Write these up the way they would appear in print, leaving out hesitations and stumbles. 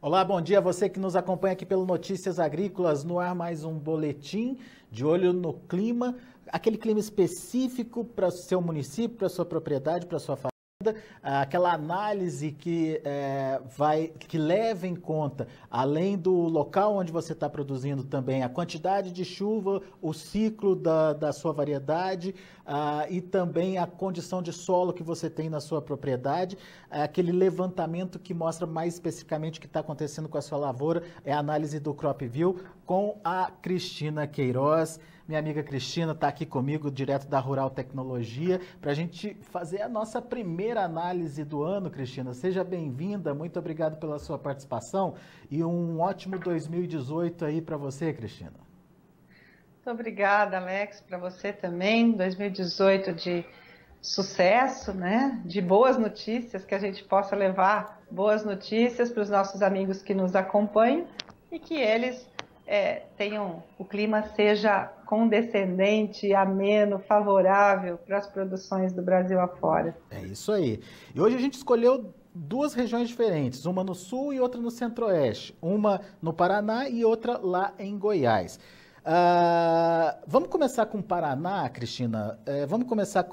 Olá, bom dia a você que nos acompanha aqui pelo Notícias Agrícolas, no ar mais um boletim de olho no clima, aquele clima específico para o seu município, para a sua propriedade, para a sua fazenda, aquela análise que leva em conta, além do local onde você está produzindo também, a quantidade de chuva, o ciclo da sua variedade e também a condição de solo que você tem na sua propriedade, aquele levantamento que mostra mais especificamente o que está acontecendo com a sua lavoura, é a análise do CropView com a Cristina Queiroz. Minha amiga Cristina está aqui comigo, direto da Rural Tecnologia, para a gente fazer a nossa primeira análise do ano, Cristina. Seja bem-vinda, muito obrigado pela sua participação e um ótimo 2018 aí para você, Cristina. Muito obrigada, Alex, para você também. 2018 de sucesso, né? De boas notícias, que a gente possa levar boas notícias para os nossos amigos que nos acompanham e que eles o clima seja condescendente, ameno, favorável para as produções do Brasil afora. É isso aí. E hoje a gente escolheu duas regiões diferentes, uma no sul e outra no centro-oeste, uma no Paraná e outra lá em Goiás. Vamos começar com o Paraná, Cristina? Vamos começar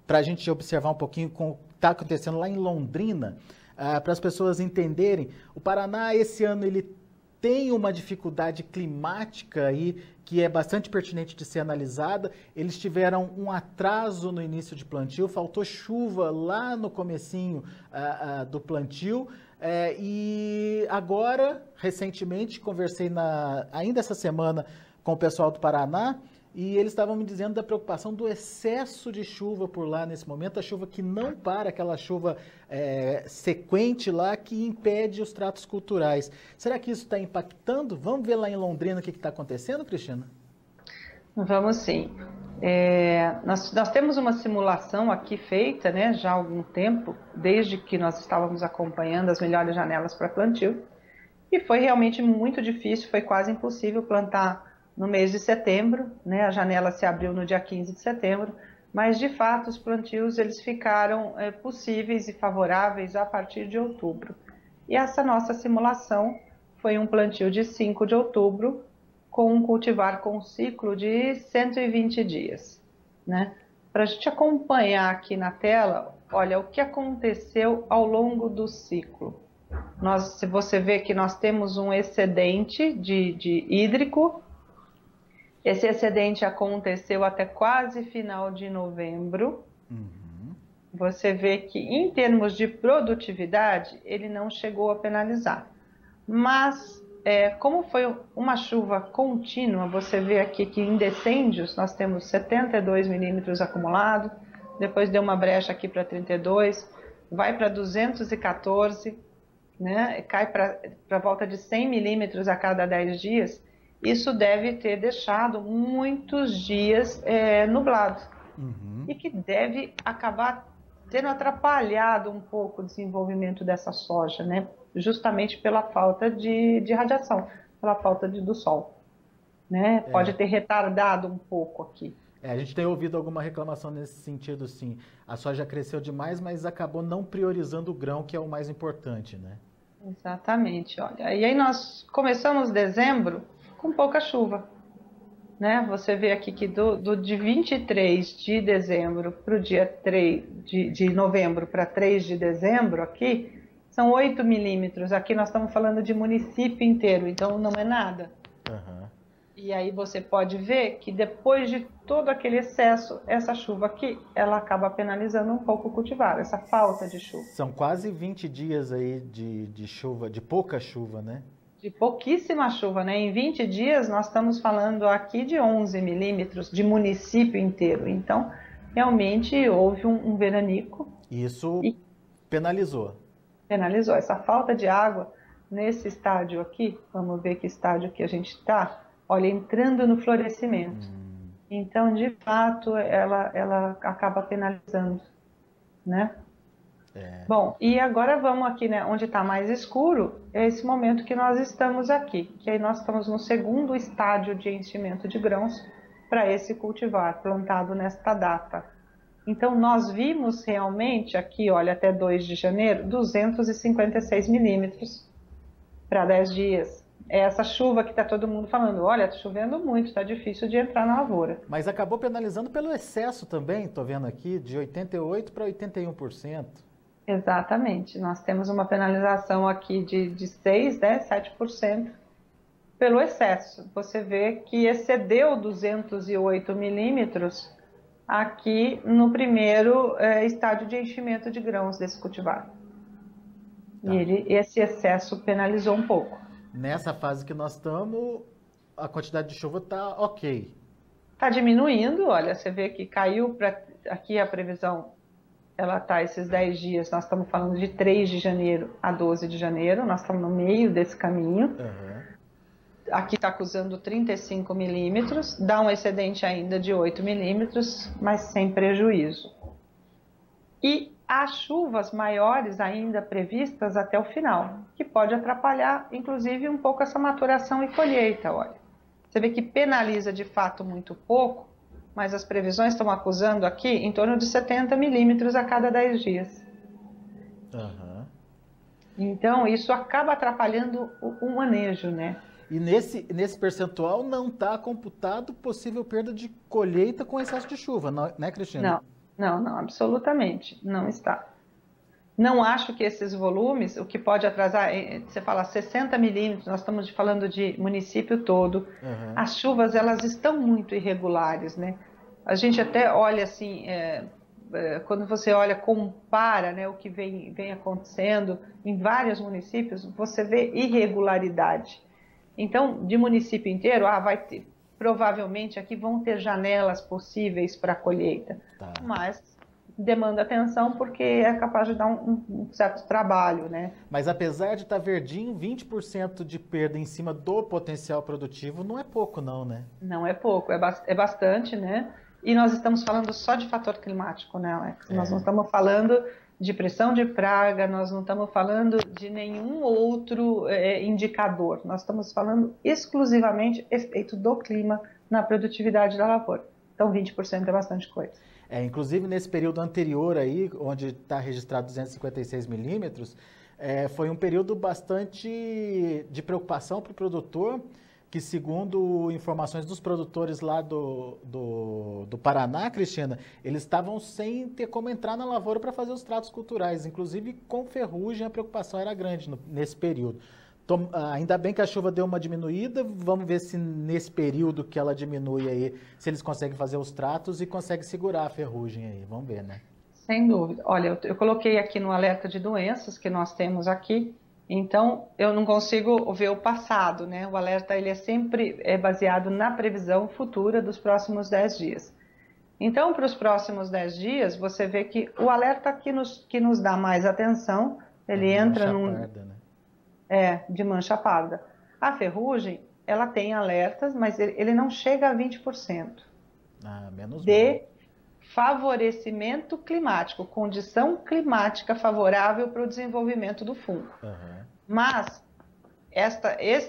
para a gente observar um pouquinho com o que está acontecendo lá em Londrina, para as pessoas entenderem. O Paraná, esse ano, ele tem uma dificuldade climática aí que é bastante pertinente de ser analisada. Eles tiveram um atraso no início de plantio, faltou chuva lá no comecinho do plantio. E agora, recentemente, conversei ainda essa semana com o pessoal do Paraná, e eles estavam me dizendo da preocupação do excesso de chuva por lá nesse momento, a chuva que não para, aquela chuva sequente lá que impede os tratos culturais. Será que isso está impactando? Vamos ver lá em Londrina o que está acontecendo, Cristina? Vamos sim. Nós temos uma simulação aqui feita, né, já há algum tempo, desde que nós estávamos acompanhando as melhores janelas para plantio, e foi realmente muito difícil, foi quase impossível plantar no mês de setembro, né? A janela se abriu no dia 15 de setembro, mas de fato os plantios eles ficaram possíveis e favoráveis a partir de outubro. E essa nossa simulação foi um plantio de 5 de outubro, com um cultivar com um ciclo de 120 dias. Né? Para a gente acompanhar aqui na tela, olha o que aconteceu ao longo do ciclo. Se você vê que nós temos um excedente de hídrico. Esse excedente aconteceu até quase final de novembro. Uhum. Você vê que, em termos de produtividade, ele não chegou a penalizar. Mas, como foi uma chuva contínua, você vê aqui que em decêndios nós temos 72 milímetros acumulado, depois deu uma brecha aqui para 32, vai para 214, né? Cai para volta de 100 milímetros a cada 10 dias. Isso deve ter deixado muitos dias nublado. Uhum. E que deve acabar tendo atrapalhado um pouco o desenvolvimento dessa soja, né? Justamente pela falta de radiação, pela falta do sol. Né? Pode ter retardado um pouco aqui. A gente tem ouvido alguma reclamação nesse sentido, sim. A soja cresceu demais, mas acabou não priorizando o grão, que é o mais importante, né? Exatamente. Olha, e aí nós começamos dezembro com pouca chuva, né? Você vê aqui que de 23 de dezembro para o dia 3 de novembro para 3 de dezembro aqui, são 8 milímetros. Aqui nós estamos falando de município inteiro, então não é nada. Uhum. E aí você pode ver que depois de todo aquele excesso, essa chuva aqui, ela acaba penalizando um pouco o cultivar, essa falta de chuva. São quase 20 dias aí de chuva, de pouca chuva, né? De pouquíssima chuva, né? Em 20 dias nós estamos falando aqui de 11 milímetros de município inteiro. Então, realmente houve um veranico. Isso penalizou. Penalizou. Essa falta de água nesse estádio aqui, vamos ver que estádio que a gente está, olha, entrando no florescimento. Então, de fato, ela acaba penalizando, né? Bom, e agora vamos aqui, né, onde está mais escuro, é esse momento que nós estamos aqui, que aí nós estamos no segundo estádio de enchimento de grãos para esse cultivar, plantado nesta data. Então, nós vimos realmente aqui, olha, até 2 de janeiro, 256 milímetros para 10 dias. É essa chuva que está todo mundo falando, olha, está chovendo muito, está difícil de entrar na lavoura. Mas acabou penalizando pelo excesso também, estou vendo aqui, de 88% para 81%. Exatamente. Nós temos uma penalização aqui de 6, né, 7% pelo excesso. Você vê que excedeu 208 milímetros aqui no primeiro estádio de enchimento de grãos desse cultivar. Tá. E esse excesso penalizou um pouco. Nessa fase que nós estamos, a quantidade de chuva está ok. Está diminuindo, olha, você vê que caiu para aqui a previsão, ela está esses 10 dias, nós estamos falando de 3 de janeiro a 12 de janeiro, nós estamos no meio desse caminho. Aqui está acusando 35 milímetros, dá um excedente ainda de 8 milímetros, mas sem prejuízo. E há chuvas maiores ainda previstas até o final, que pode atrapalhar, inclusive, um pouco essa maturação e colheita, olha. Você vê que penaliza de fato muito pouco, mas as previsões estão acusando aqui em torno de 70 milímetros a cada 10 dias. Então, isso acaba atrapalhando o manejo, né? E nesse percentual não está computado possível perda de colheita com excesso de chuva, né, Cristina? Não, absolutamente, não está. Não acho que esses volumes, o que pode atrasar, você fala 60 milímetros, nós estamos falando de município todo, as chuvas elas estão muito irregulares, né? A gente até olha assim, quando você olha, compara, né, o que vem acontecendo em vários municípios, você vê irregularidade. Então, de município inteiro, vai ter, provavelmente aqui vão ter janelas possíveis para a colheita, mas demanda atenção porque é capaz de dar um certo trabalho, né? Mas apesar de estar verdinho, 20% de perda em cima do potencial produtivo não é pouco não, né? Não é pouco, é bastante, né? E nós estamos falando só de fator climático, né, Alex? Nós não estamos falando de pressão de praga, nós não estamos falando de nenhum outro indicador. Nós estamos falando exclusivamente efeito do clima na produtividade da lavoura. Então, 20% é bastante coisa. Inclusive, nesse período anterior aí, onde está registrado 256 milímetros, foi um período bastante de preocupação para o produtor, que segundo informações dos produtores lá do Paraná, Cristina, eles estavam sem ter como entrar na lavoura para fazer os tratos culturais. Inclusive, com ferrugem, a preocupação era grande nesse período. Ainda bem que a chuva deu uma diminuída, vamos ver se nesse período que ela diminui aí, se eles conseguem fazer os tratos e conseguem segurar a ferrugem aí, vamos ver, né? Sem dúvida. Olha, eu coloquei aqui no alerta de doenças que nós temos aqui, então eu não consigo ver o passado, né? O alerta ele sempre é baseado na previsão futura dos próximos 10 dias. Então, para os próximos 10 dias, você vê que o alerta que nos dá mais atenção, ele entra num... Parda, né? De mancha parda. A ferrugem, ela tem alertas, mas ele não chega a 20%. Menos de favorecimento climático, condição climática favorável para o desenvolvimento do fungo. Mas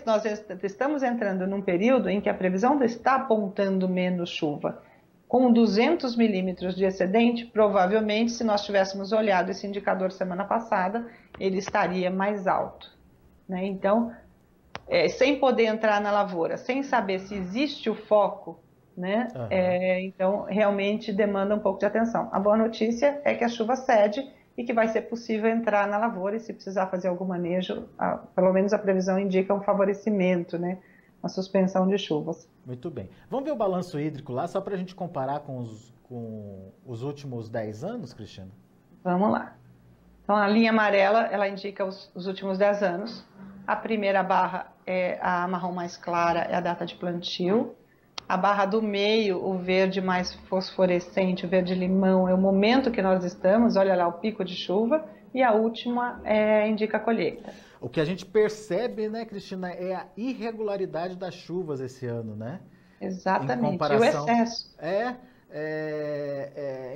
nós estamos entrando num período em que a previsão está apontando menos chuva. Com 200 milímetros de excedente, provavelmente, se nós tivéssemos olhado esse indicador semana passada, ele estaria mais alto. Né? Então, sem poder entrar na lavoura, sem saber se existe o foco, né? Então realmente demanda um pouco de atenção. A boa notícia é que a chuva cede e que vai ser possível entrar na lavoura e se precisar fazer algum manejo, pelo menos a previsão indica um favorecimento, né? Uma suspensão de chuvas. Muito bem. Vamos ver o balanço hídrico lá, só para a gente comparar com os últimos 10 anos, Cristina? Vamos lá. Então, a linha amarela, ela indica os últimos 10 anos. A primeira barra é a marrom mais clara, é a data de plantio. A barra do meio, o verde mais fosforescente, o verde limão, é o momento que nós estamos, olha lá, o pico de chuva. E a última indica a colheita. O que a gente percebe, né, Cristina, é a irregularidade das chuvas esse ano, né? Exatamente, e o excesso.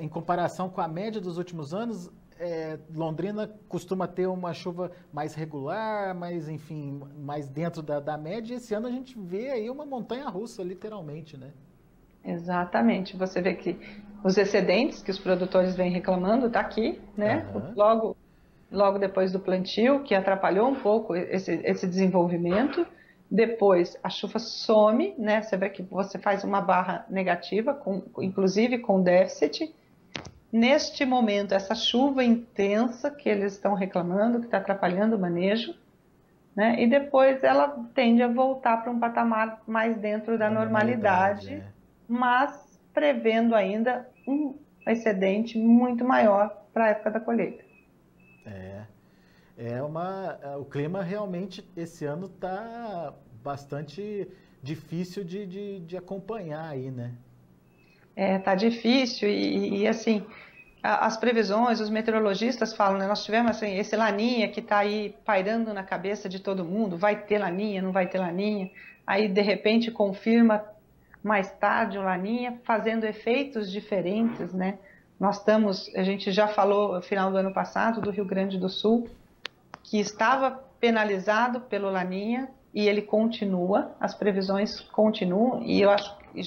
Em comparação com a média dos últimos anos, Londrina costuma ter uma chuva mais regular, mais dentro da média, e esse ano a gente vê aí uma montanha-russa, literalmente, né? Exatamente, você vê que os excedentes que os produtores vêm reclamando, está aqui, né? Logo logo depois do plantio, que atrapalhou um pouco esse desenvolvimento. Depois a chuva some, né? Você vê que você faz uma barra negativa, inclusive com déficit. Neste momento, essa chuva intensa que eles estão reclamando, que está atrapalhando o manejo, né? E depois ela tende a voltar para um patamar mais dentro da normalidade, mas prevendo ainda um excedente muito maior para a época da colheita. O clima realmente esse ano está bastante difícil de acompanhar aí, né? Tá difícil e assim, as previsões, os meteorologistas falam, né? Nós tivemos assim, esse laninha que está aí pairando na cabeça de todo mundo, vai ter laninha, não vai ter laninha, aí de repente confirma mais tarde o laninha, fazendo efeitos diferentes, né? A gente já falou no final do ano passado do Rio Grande do Sul, que estava penalizado pelo laninha e ele continua, as previsões continuam e eu acho que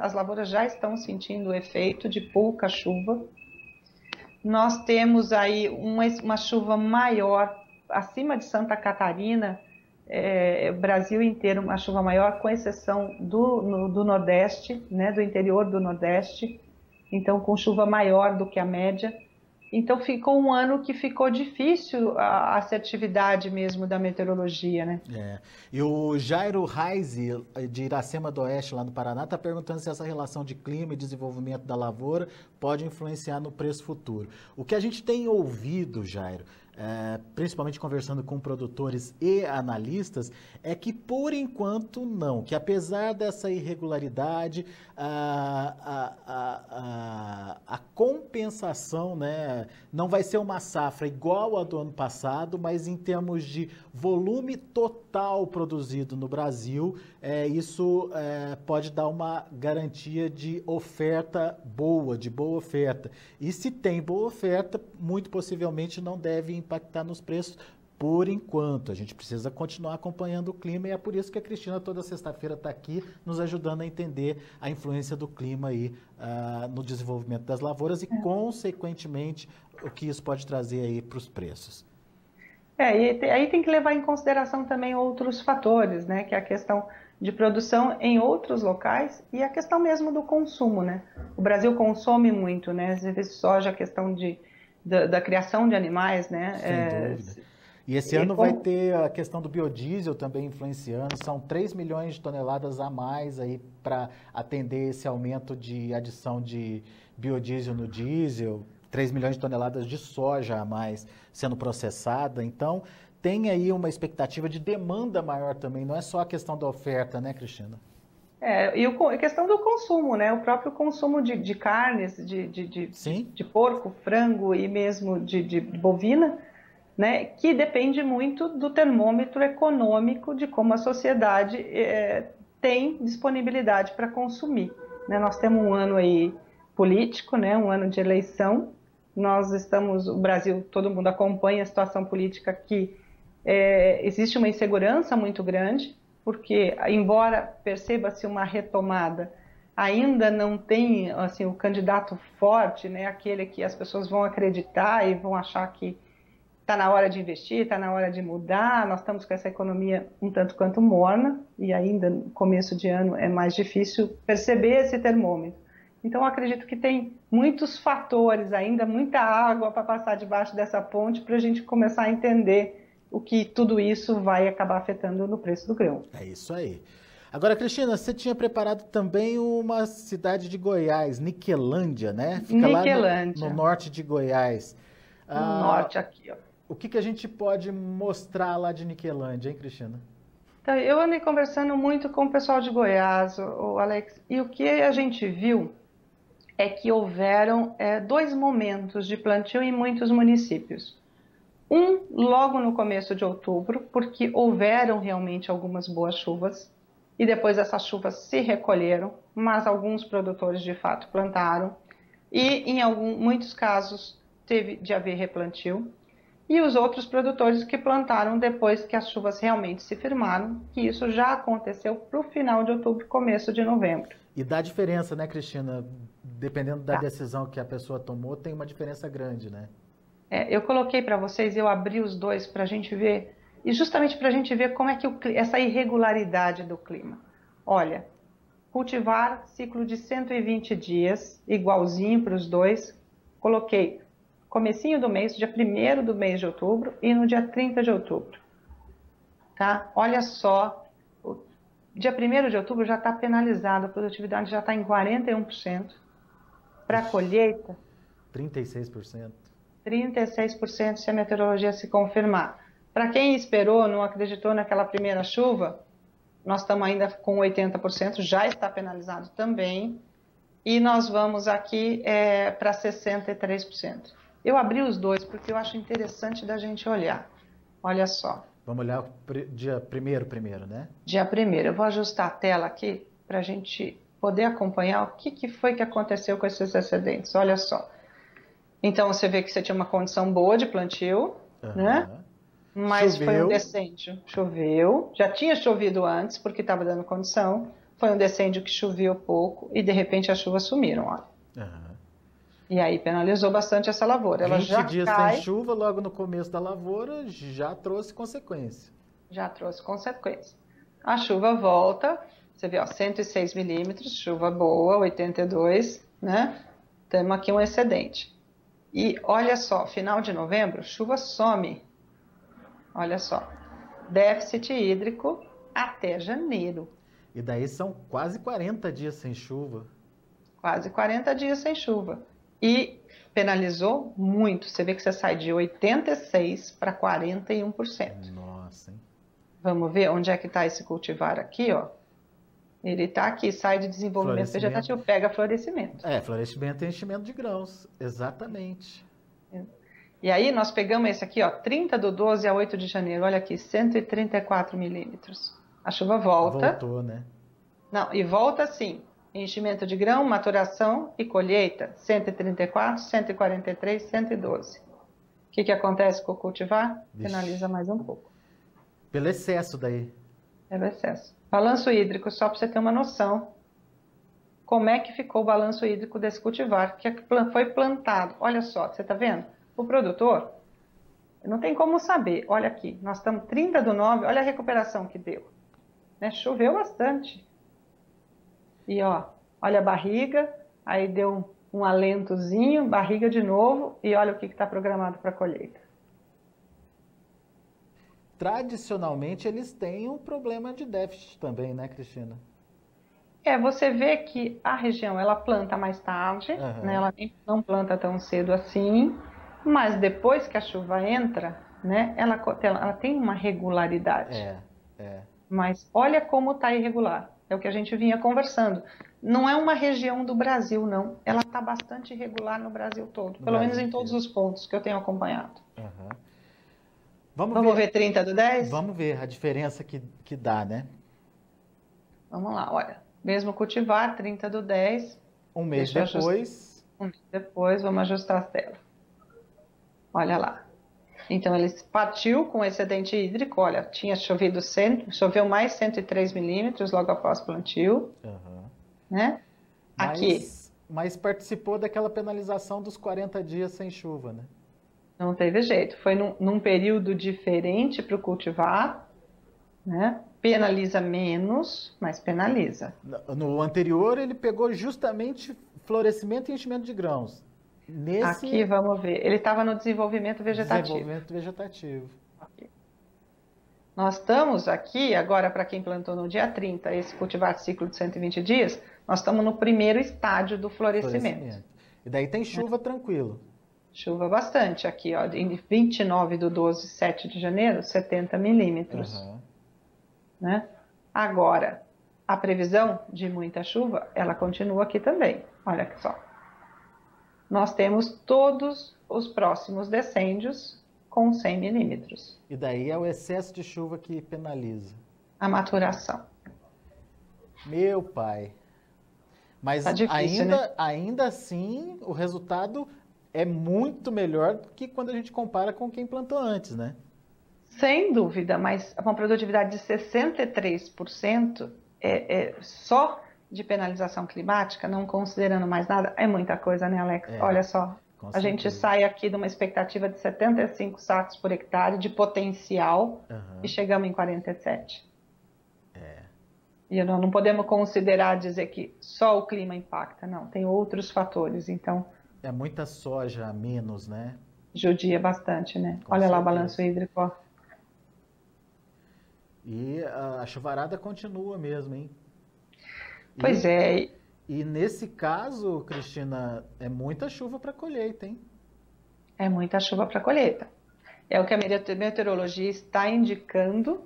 as lavouras já estão sentindo o efeito de pouca chuva. Nós temos aí uma chuva maior acima de Santa Catarina, Brasil inteiro uma chuva maior, com exceção do Nordeste, né, do interior do Nordeste, então com chuva maior do que a média. Então ficou um ano que ficou difícil a assertividade mesmo da meteorologia, né? E o Jairo Reise, de Iracema do Oeste, lá no Paraná, está perguntando se essa relação de clima e desenvolvimento da lavoura pode influenciar no preço futuro. O que a gente tem ouvido, Jairo, principalmente conversando com produtores e analistas, é que por enquanto não, que apesar dessa irregularidade, a compensação, né, não vai ser uma safra igual a do ano passado, mas em termos de volume total produzido no Brasil, isso pode dar uma garantia de oferta boa, de boa oferta. E se tem boa oferta, muito possivelmente não deve impactar nos preços por enquanto. A gente precisa continuar acompanhando o clima e é por isso que a Cristina toda sexta-feira está aqui nos ajudando a entender a influência do clima aí no desenvolvimento das lavouras e, consequentemente, o que isso pode trazer aí para os preços. E aí tem que levar em consideração também outros fatores, né? Que é a questão de produção em outros locais e a questão mesmo do consumo, né? O Brasil consome muito, né? Às vezes soja, a questão da criação de animais, né? Sem dúvida. E esse ano vai ter a questão do biodiesel também influenciando, são 3 milhões de toneladas a mais aí para atender esse aumento de adição de biodiesel no diesel, 3 milhões de toneladas de soja a mais sendo processada, então tem aí uma expectativa de demanda maior também, não é só a questão da oferta, né, Cristina? E a questão do consumo, né? O próprio consumo de carnes, de porco, frango e mesmo de bovina, né? Que depende muito do termômetro econômico de como a sociedade tem disponibilidade para consumir, né? Nós temos um ano aí político, né? Um ano de eleição. O Brasil, todo mundo acompanha a situação política que existe uma insegurança muito grande, porque, embora perceba-se uma retomada, ainda não tem assim, o candidato forte, né, aquele que as pessoas vão acreditar e vão achar que está na hora de investir, está na hora de mudar. Nós estamos com essa economia um tanto quanto morna e ainda no começo de ano é mais difícil perceber esse termômetro. Então, eu acredito que tem muitos fatores ainda, muita água para passar debaixo dessa ponte para a gente começar a entender o que tudo isso vai acabar afetando no preço do grão. É isso aí. Agora, Cristina, você tinha preparado também uma cidade de Goiás, Niquelândia, né? Fica Niquelândia. Lá no norte de Goiás. No norte aqui, ó. O que a gente pode mostrar lá de Niquelândia, hein, Cristina? Então, eu andei conversando muito com o pessoal de Goiás, o Alex, e o que a gente viu é que houveram 2 momentos de plantio em muitos municípios. Logo no começo de outubro, porque houveram realmente algumas boas chuvas, e depois essas chuvas se recolheram, mas alguns produtores de fato plantaram, e em muitos casos teve de haver replantio, e os outros produtores que plantaram depois que as chuvas realmente se firmaram, que isso já aconteceu para o final de outubro, começo de novembro. E dá diferença, né, Cristina? Dependendo da decisão que a pessoa tomou, tem uma diferença grande, né? Eu coloquei para vocês, eu abri os dois para a gente ver, e justamente para a gente ver como é que essa irregularidade do clima. Olha, cultivar ciclo de 120 dias, igualzinho para os dois, coloquei comecinho do mês, dia 1º do mês de outubro e no dia 30 de outubro. Tá? Olha só, o dia 1º de outubro já está penalizado, a produtividade já está em 41%. Para a colheita, 36%. 36% se a meteorologia se confirmar. Para quem esperou, não acreditou naquela primeira chuva, nós estamos ainda com 80%, já está penalizado também. E nós vamos aqui para 63%. Eu abri os dois porque eu acho interessante da gente olhar. Olha só. Vamos olhar dia primeiro, né? Dia 1º. Eu vou ajustar a tela aqui para a gente poder acompanhar o que foi que aconteceu com esses excedentes. Olha só. Então, você vê que você tinha uma condição boa de plantio, né? Mas Choveu. foi um decêndio. Choveu. Já tinha chovido antes, porque estava dando condição. Foi um decêndio que choveu pouco e, de repente, as chuvas sumiram, olha. E aí penalizou bastante essa lavoura. Ela 20 já dias cai, sem chuva, logo no começo da lavoura, já trouxe consequência. já trouxe consequência. A chuva volta, você vê, ó, 106 milímetros, chuva boa, 82, né? Temos aqui um excedente. E olha só, final de novembro, chuva some. Olha só, déficit hídrico até janeiro. E daí são quase 40 dias sem chuva. Quase 40 dias sem chuva. E penalizou muito. Você vê que você sai de 86% para 41%. Nossa, hein? Vamos ver onde é que está esse cultivar aqui, ó. Ele está aqui, sai de desenvolvimento vegetativo, pega florescimento. Florescimento e enchimento de grãos, exatamente. E aí nós pegamos esse aqui, ó, 30/12 a 8 de janeiro, olha aqui, 134 milímetros. A chuva volta. Voltou, né? Não, e volta assim, enchimento de grão, maturação e colheita, 134, 143, 112. O que acontece com o cultivar? Penaliza mais um pouco. Pelo excesso daí. Pelo excesso. Balanço hídrico, só para você ter uma noção, como é que ficou o balanço hídrico desse cultivar, que foi plantado. Olha só, você está vendo? O produtor, não tem como saber. Olha aqui, nós estamos 30/9, olha a recuperação que deu. Né? Choveu bastante. E ó, olha a barriga, aí deu um alentozinho, barriga de novo, e olha o que está programado para a colheita. Tradicionalmente, eles têm um problema de déficit também, né, Cristina? Você vê que a região, ela planta mais tarde, né? Ela não planta tão cedo assim, mas depois que a chuva entra, né, ela tem uma regularidade. Mas olha como está irregular. É o que a gente vinha conversando. Não é uma região do Brasil, não. Ela está bastante irregular no Brasil todo. Pelo menos em todos os pontos que eu tenho acompanhado. Vamos ver 30/10? Vamos ver a diferença que dá, né? Vamos lá, olha. Mesmo cultivar, 30/10. Um mês depois. Um mês depois, vamos ajustar a tela. Olha lá. Então, ele partiu com excedente hídrico. Olha, tinha chovido choveu mais 103 milímetros logo após o plantio. Né? Mas participou daquela penalização dos 40 dias sem chuva, né? Não teve jeito. Foi num período diferente para o cultivar, né? Penaliza menos, mas penaliza. No anterior, ele pegou justamente florescimento e enchimento de grãos. Aqui, vamos ver. Ele estava no desenvolvimento vegetativo. Desenvolvimento vegetativo. Okay. Nós estamos aqui, agora para quem plantou no dia 30, esse cultivar ciclo de 120 dias, nós estamos no primeiro estágio do florescimento. E daí tem chuva tranquilo. Chuva bastante aqui, ó, em 29/12, 7 de janeiro, 70 milímetros. Né? Agora, a previsão de muita chuva, ela continua aqui também. Olha só. Nós temos todos os próximos decêndios com 100 milímetros. E daí é o excesso de chuva que penaliza. A maturação. Meu pai. Mas tá difícil, ainda assim, o resultado é muito melhor do que quando a gente compara com quem plantou antes, né? Sem dúvida, mas uma produtividade de 63% só de penalização climática, não considerando mais nada, é muita coisa, né, Alex? Olha só A gente sai aqui de uma expectativa de 75 sacos por hectare de potencial e chegamos em 47. E não podemos considerar dizer que só o clima impacta, não. Tem outros fatores, então... É muita soja a menos, né? Judia bastante, né? Com Olha certeza. lá o balanço hídrico, ó. E a chuvarada continua mesmo, hein? Pois é. E nesse caso, Cristina, é muita chuva para colheita, hein? É muita chuva para colheita. É o que a meteorologia está indicando,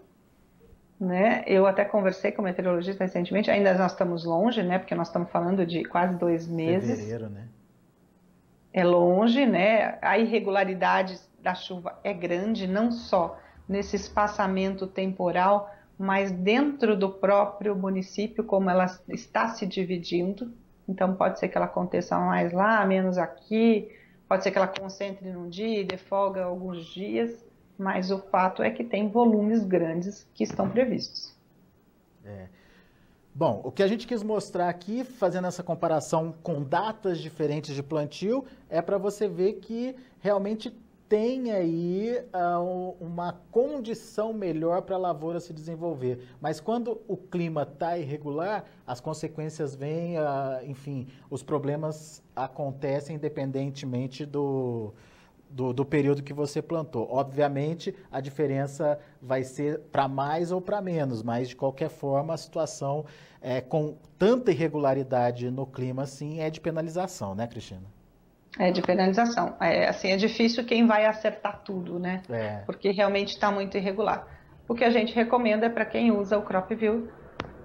né? Eu até conversei com o meteorologista recentemente, ainda nós estamos longe, né? Porque nós estamos falando de quase 2 meses. Fevereiro, né? É longe, né? A irregularidade da chuva é grande, não só nesse espaçamento temporal, mas dentro do próprio município, como ela está se dividindo. Então, pode ser que ela aconteça mais lá, menos aqui, pode ser que ela concentre num dia e dê folga alguns dias, mas o fato é que tem volumes grandes que estão previstos. Bom, o que a gente quis mostrar aqui, fazendo essa comparação com datas diferentes de plantio, é para você ver que realmente tem aí uma condição melhor para a lavoura se desenvolver. Mas quando o clima está irregular, as consequências vêm, enfim, os problemas acontecem independentemente do período que você plantou. Obviamente, a diferença vai ser para mais ou para menos, mas de qualquer forma a situação com tanta irregularidade no clima assim é de penalização, né, Cristina? É de penalização. Assim, é difícil quem vai acertar tudo, né? Porque realmente está muito irregular. O que a gente recomenda é para quem usa o CropView,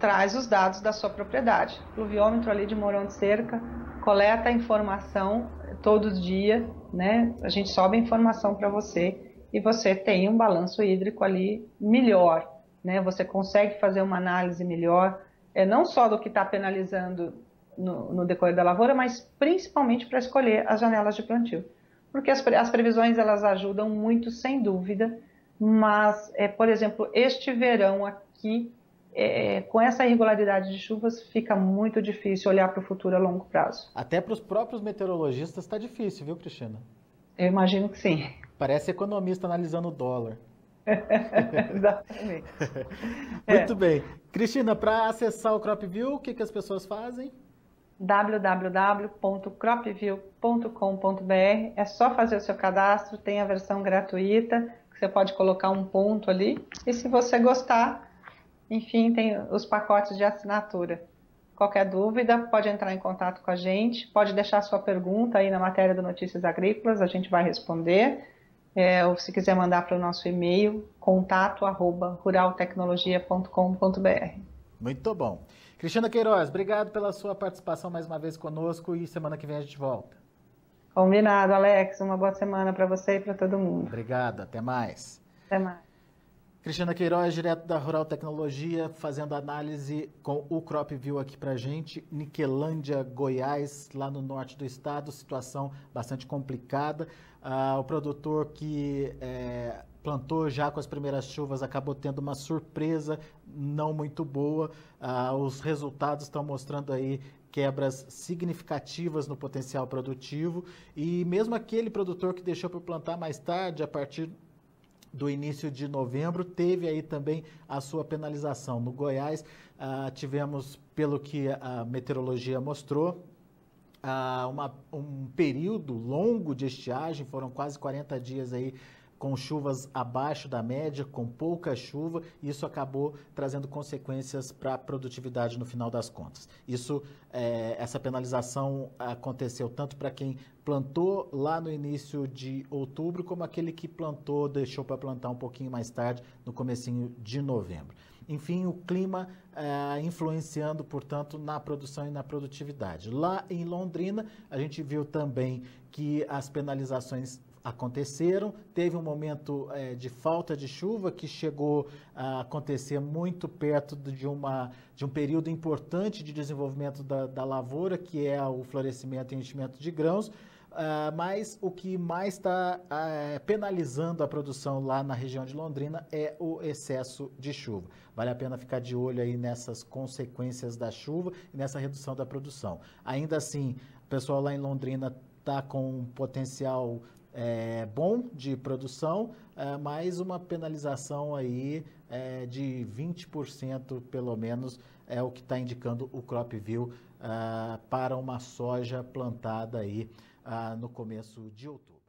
traz os dados da sua propriedade. Pluviômetro ali de Mourão de Cerca, coleta a informação todo dia, né? A gente sobe a informação para você e você tem um balanço hídrico ali melhor, né? Você consegue fazer uma análise melhor, não só do que está penalizando no decorrer da lavoura, mas principalmente para escolher as janelas de plantio. Porque as previsões elas ajudam muito, sem dúvida, mas, por exemplo, este verão aqui, com essa irregularidade de chuvas, fica muito difícil olhar para o futuro a longo prazo. Até para os próprios meteorologistas está difícil, viu, Cristina? Eu imagino que sim. Parece economista analisando o dólar. Exatamente. Muito bem. Cristina, para acessar o CropView, o que as pessoas fazem? www.cropview.com.br. É só fazer o seu cadastro, tem a versão gratuita, que você pode colocar um ponto ali. E se você gostar, enfim, tem os pacotes de assinatura. Qualquer dúvida, pode entrar em contato com a gente, pode deixar sua pergunta aí na matéria do Notícias Agrícolas, a gente vai responder. Ou se quiser mandar para o nosso e-mail, contato@ruraltecnologia.com.br. Muito bom. Cristina Queiroz, obrigado pela sua participação mais uma vez conosco e semana que vem a gente volta. Combinado, Alex. Uma boa semana para você e para todo mundo. Obrigado, até mais. Até mais. Cristina Queiroz, direto da Rural Tecnologia, fazendo análise com o CropView aqui pra gente, Niquelândia, Goiás, lá no norte do estado, situação bastante complicada. O produtor que plantou já com as primeiras chuvas acabou tendo uma surpresa não muito boa. Os resultados estão mostrando aí quebras significativas no potencial produtivo e mesmo aquele produtor que deixou para plantar mais tarde, a partir do início de novembro, teve aí também a sua penalização. No Goiás, tivemos, pelo que a meteorologia mostrou, um período longo de estiagem, foram quase 40 dias aí com chuvas abaixo da média, com pouca chuva, e isso acabou trazendo consequências para a produtividade no final das contas. Essa penalização aconteceu tanto para quem plantou lá no início de outubro, como aquele que plantou, deixou para plantar um pouquinho mais tarde, no comecinho de novembro. Enfim, o clima influenciando, portanto, na produção e na produtividade. Lá em Londrina, a gente viu também que as penalizações aconteceram, teve um momento de falta de chuva que chegou a acontecer muito perto de um período importante de desenvolvimento da lavoura, que é o florescimento e enchimento de grãos, mas o que mais está penalizando a produção lá na região de Londrina é o excesso de chuva. Vale a pena ficar de olho aí nessas consequências da chuva e nessa redução da produção. Ainda assim, o pessoal lá em Londrina está com um potencial bom de produção, mas uma penalização aí de 20% pelo menos é o que está indicando o CropView para uma soja plantada aí no começo de outubro.